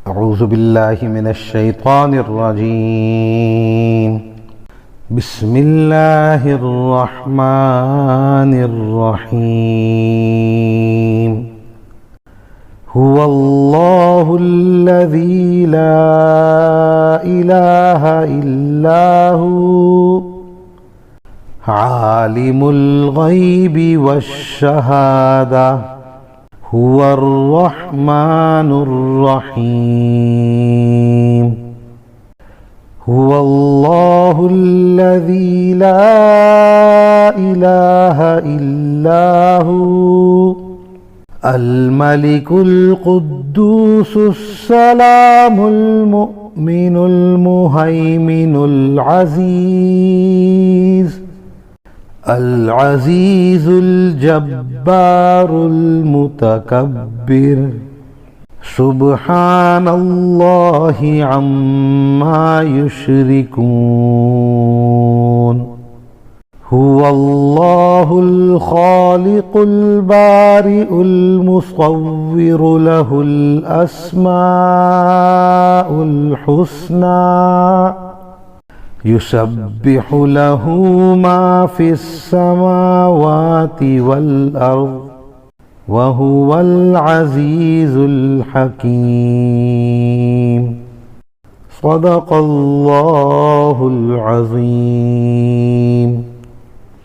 أعوذ بالله من الشيطان الرجيم. بسم الله الرحمن الرحيم. هو الله الذي لا إله إلا هو عالم الغيب والشهادة هو الرحمن الرحيم. هو الله الذي لا إله إلا هو الملك القدوس السلام المؤمن المهيمن العزيز الجبار المتكبر سبحان الله عما يشركون. هو الله الخالق البارئ المصور له الأسماء الحسنى يسبح له ما في السماوات والأرض وهو العزيز الحكيم. صدق الله العظيم.